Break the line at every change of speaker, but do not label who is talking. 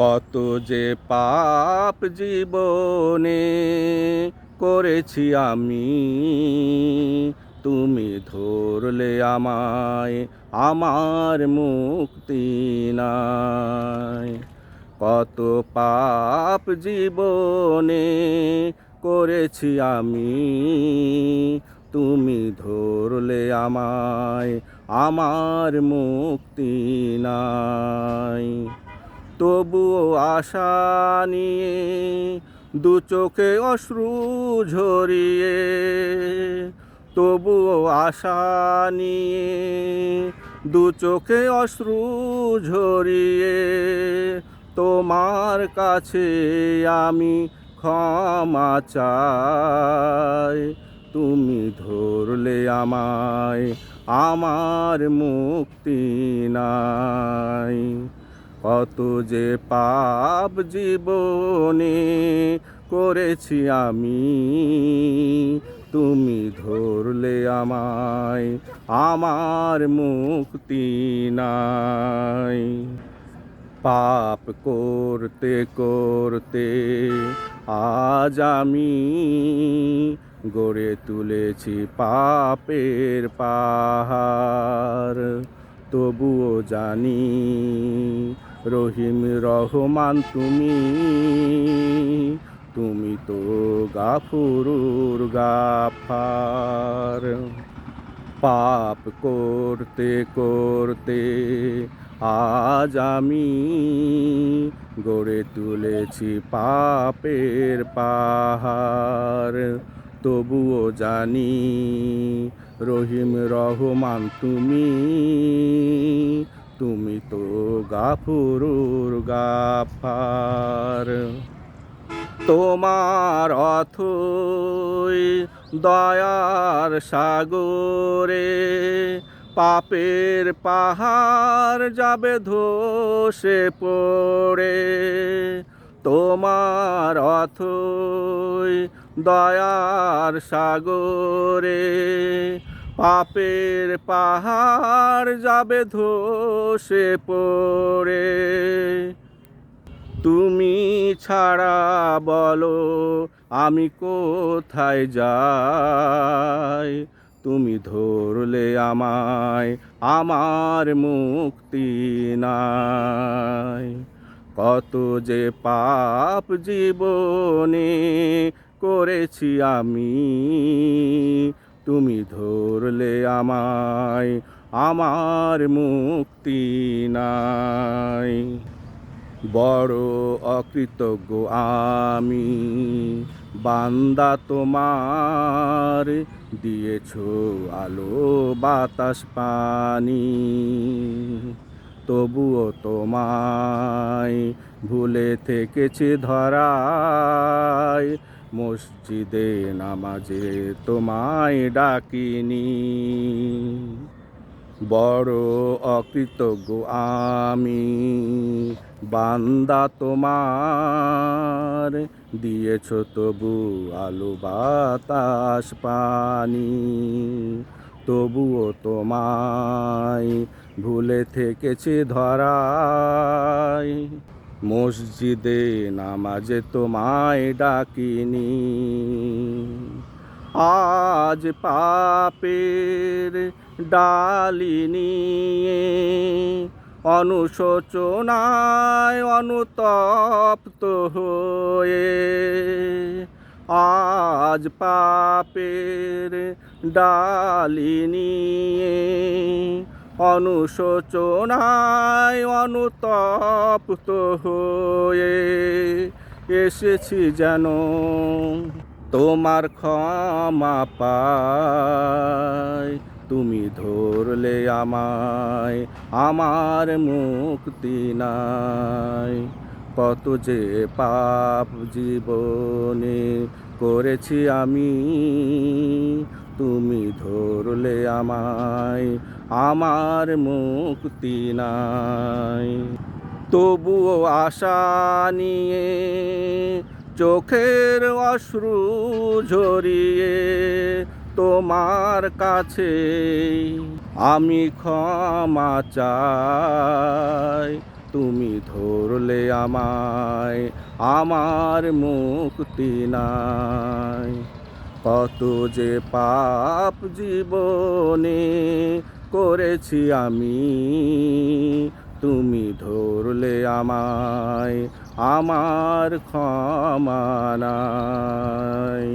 কত যে পাপ জীবনে করেছি আমি, তুমি ধরলে আমায়, আমার মুক্তি নাই। কত পাপ জীবনে করেছি আমি, তুমি ধরলে আমায়, আমার মুক্তি নাই। তবুও আশা নিয়ে দু চোখে অশ্রু ঝরিয়ে, তবুও আশা নিয়ে দু চোখে অশ্রু ঝরিয়ে তোমার কাছে আমি ক্ষমা চাই। তুমি ধরলে আমায়, আমার মুক্তি নাই। কত যে পাপ জীবনে করেছি আমি, তুমি ধরলে আমায়, আমার মুক্তি নাই। পাপ করতে করতে আজ আমি গড়ে তুলেছি পাপের পাহাড়। তবুও জানি রহিম রহমান তুমি, তুমি তো গাফুরুর গাফার। পাপ করতে করতে আজ আমি গড়ে তুলেছি পাপের পাহাড়। তবুও জানি রহিম রহমান তুমি, তুমি তো গাফুরুর গাফার। তোমার অথই দয়ার সাগরে পাপের পাহাড় যাবে ধসে পড়ে। তোমার অথই দয়ার সাগরে পাপের পাহাড় যাবে ধসে পড়ে। তুমি ছাড়া বলো আমি কোথায় যাই, তুমি ধরলে আমায়, আমার মুক্তি নাই। কত যে পাপ জীবনে করেছি আমি, তুমি ধরলে আমায়, আমার মুক্তি নাই। বড় অকৃতজ্ঞ আমি বান্দা তোমার, দিয়েছো আলো বাতাস পানি। তবুও তোমায় ভুলে থেকেছি ধরায়, মসজিদে নামাজে তোমায় ডাকিনি। বড় অকৃতজ্ঞ আমি বান্দা তোমার, দিয়েছো তবু আলো বাতাস পানি। তবুও তোমায় ভুলে থেকেছি ধরায়, মসজিদে নামাজে তোমায় ডাকিনি। আজ পাপের ডালি নিয়ে অনুশোচনায় অনুতপ্ত হয়ে, আজ পাপের ডালি নিয়ে অনুশোচনায় অনুতপ্ত হয়ে এসেছি যেন তোমার ক্ষমা পাই। তুমি ধরলে আমায়, আমার মুক্তি নাই। কত যে পাপ জীবনে করেছি আমি, তুমি ধরলে আমায়, আমার মুক্তি নাই। তবুও আশা নিয়ে চোখের অশ্রু ঝরিয়ে তোমার কাছে আমি ক্ষমা চাই। তুমি ধরলে ধরলে আমায় আমার মুক্তি নাই। কত যে পাপ জীবনে করেছি আমি, তুমি ধরলে আমায় আমার ক্ষমা নাই।